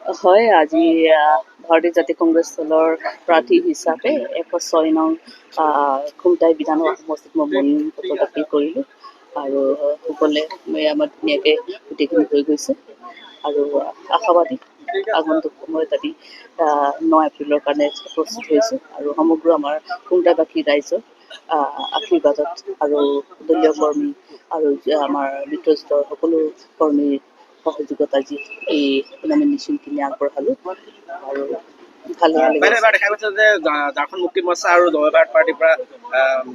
হয়, আজি ভাৰতীয় জাতীয় কংগ্ৰেছ দলৰ প্ৰাৰ্থী হিচাপে 106 নং খুমটাই বিধানসভা সমষ্টিত মই মনোনয়ন পত্ৰ দাখিল কৰিলোঁ আৰু সকলে আমাৰ ধুনীয়াকৈ গোটেইখিনি হৈ গৈছে আৰু আশাবাদী আগন্তুক সময়ত আমি 9 এপ্ৰিলৰ কাৰণে প্ৰস্তুত হৈছোঁ আৰু সমগ্ৰ আমাৰ খুমটাইবাসী ৰাইজৰ আশীৰ্বাদত আৰু দলীয় কৰ্মী আৰু আমাৰ মিত্ৰজোঁটৰ সকলো কৰ্মীৰ সহযোগত আজি এই নমিনেশ্যনখিনি আগবঢ়ালোঁ আৰু ভালে ভালে বাইদেউ এবাৰ দেখা গৈছে যে ঝাৰখণ্ড মুক্তি মৰ্চা আৰু জয়বাৰত পাৰ্টীৰ পৰা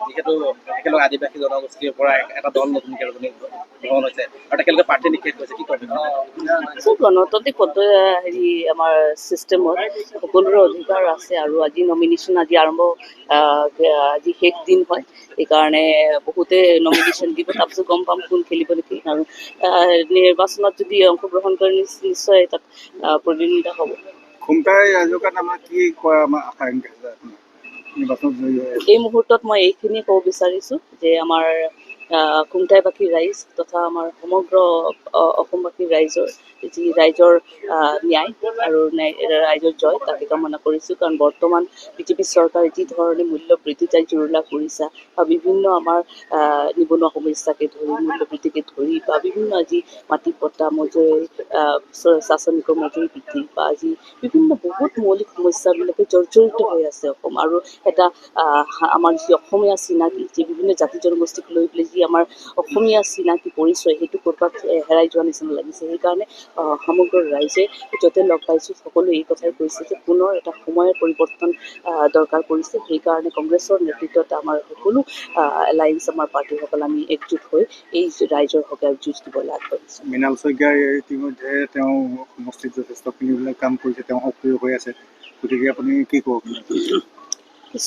যিহেতু একেলগে আদিবাসী জনগোষ্ঠীৰ পৰা এটা দল নতুনকৈ গ্ৰহণ হৈছে আৰু তেখেতলোকে প্ৰাৰ্থী নিষেধ কৰিছে, কি ক'ব? গণতান্ত্ৰিক হেৰি আমাৰ ছিষ্টেমত সকলোৰে অধিকাৰ আছে আৰু আজি নমিনেশ্যন আজি আৰম্ভ আজি শেষ দিন হয়, সেইকাৰণে বহুতে নমিনেশ্যন দিব, তাৰপিছত গম পাম কোন খেলিব নেকি আৰু নিৰ্বাচনত যদি অংশগ্ৰহণ কৰে নিশ্চয় তাত প্ৰতিদ্বন্দ্বিতা হ'ব। খুমটাই ৰাইজৰ কাৰণে আমাৰ কি কৰা আমাৰ আশা নিৰ্বাচনত এই মুহূৰ্তত মই এইখিনি ক'ব বিচাৰিছোঁ যে আমাৰ খুমটাইবাসী ৰাইজ তথা আমাৰ সমগ্ৰ অসমবাসী ৰাইজৰ যি ৰাইজৰ ন্যায় আৰু ৰাইজৰ জয় তাকে কামনা কৰিছোঁ, কাৰণ বৰ্তমান বিজেপি চৰকাৰে যি ধৰণে মূল্য বৃদ্ধি তাই জুৰুলা কৰিছা বা বিভিন্ন আমাৰ নিবনুৱা সমস্যাকে ধৰি মূল্য বৃদ্ধিকে ধৰি বা বিভিন্ন আজি মাটি পট্টা মজুৰি চাচনিকৰ মজুৰি বৃদ্ধি বা আজি বিভিন্ন বহুত মৌলিক সমস্যাবিলাকে জৰ্জৰিত হৈ আছে অসম আৰু এটা আমাৰ যি অসমীয়া চিনাকি যি বিভিন্ন জাতি জনগোষ্ঠীক লৈ পেলাই যি আমাৰ অসমীয়া চিনাকি পৰিচয় সেইটো ক'ৰবাত হেৰাই যোৱা নিচিনা লাগিছে। সেইকাৰণে সমগ্ৰ ৰাইজে য'তে লগ পাইছোঁ সকলোৱে এই কথাই কৈছে যে পুনৰ এটা সময়ৰ পৰিৱৰ্তন দৰকাৰ পৰিছে, সেইকাৰণে কংগ্ৰেছৰ নেতৃত্বত আমাৰ সকলো এলায়েন্স আমাৰ পাৰ্টীসকল আমি একজোট হৈ এই ৰাইজৰ হকে যুঁজ দিবলৈ আগবাঢ়িছোঁ। মৃণাল শইকীয়াই ইতিমধ্যে তেওঁ সমষ্টিত যথেষ্টখিনি কাম কৰিছে, তেওঁ সক্ৰিয় হৈ আছে, গতিকে আপুনি কি ক'ব?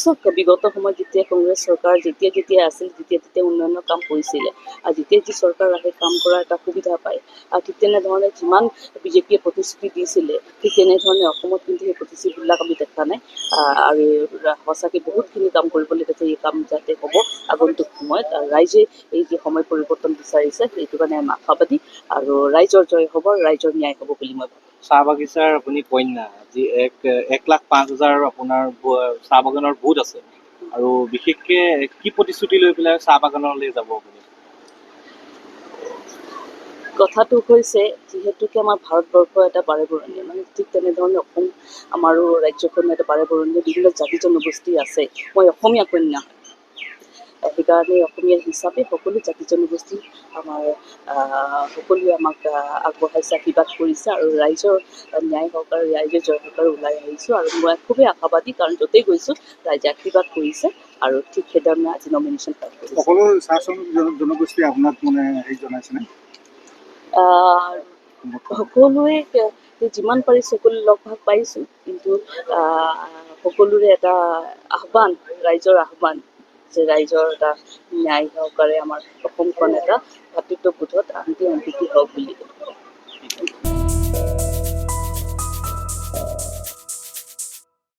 চাওক, বিগত সময়ত যেতিয়া কংগ্ৰেছ চৰকাৰ যেতিয়া আছিল তেতিয়া উন্নয়নৰ কাম কৰিছিলে আৰু যেতিয়া যি চৰকাৰ আহে কাম কৰাৰ এটা সুবিধা পায় আৰু ঠিক তেনেধৰণে যিমান বিজেপিয়ে প্ৰতিশ্ৰুতি দিছিলে ঠিক তেনেধৰণে অসমত কিন্তু সেই প্ৰতিশ্ৰুতিবিলাক আমি দেখা নাই আৰু সঁচাকৈ বহুতখিনি কাম কৰিবলৈ যাতে এই কাম যাতে হ'ব আগন্তুক সময়ত ৰাইজে এই যি সময় পৰিৱৰ্তন বিচাৰিছে সেইটো কাৰণে আমি আশাবাদী আৰু ৰাইজৰ জয় হ'ব, ৰাইজৰ ন্যায় হ'ব বুলি মই ভাবোঁ। চাহ বাগিচাৰ আপুনি কন্যা, যি 1,05,000 আপোনাৰ চাহ বাগানৰ বুথ আছে আৰু বিশেষকে কি প্ৰতিশ্ৰুতি লৈ পেলাই চাহ বাগানলৈ যাব আপুনি? কথাটো হৈছে যিহেতুকে আমাৰ ভাৰতবৰ্ষ এটা বাৰেবৰণীয়া মানে ঠিক তেনেধৰণে অসম আমাৰো ৰাজ্যখনো এটা বাৰেবৰণীয়া বিভিন্ন জাতি জনগোষ্ঠী আছে। মই অসমীয়া কন্যা, সেইকাৰণে অসমীয়া হিচাপে সকলো জাতি জনগোষ্ঠী আমাৰ সকলোৱে আমাক আগবঢ়াইছে, আশীৰ্বাদ কৰিছে আৰু ৰাইজৰ ন্যায় সহকাৰে ৰাইজৰ জয় সহকাৰে ওলাই আহিছোঁ আৰু মই খুবেই আশাবাদী, কাৰণ য'তেই গৈছোঁ ৰাইজে আশীৰ্বাদ কৰিছে আৰু ঠিক সেইধৰণে আজি নমিনেশ্যন ফাইল কৰিছে। সকলো চাহ শ্ৰমিক জনগোষ্ঠীয়ে আপোনাক মানে হেৰি জনাইছেনে? সকলোৱে যিমান পাৰিছোঁ সকলো লগ ভাগ পাইছোঁ, কিন্তু সকলোৰে এটা আহ্বান, ৰাইজৰ আহ্বান যে ৰাইজৰ এটা ন্যায় সহকাৰে আমাৰ অসমখন এটা ভাতৃত্ববোধত শান্তি সম্প্ৰীতি হওক বুলি।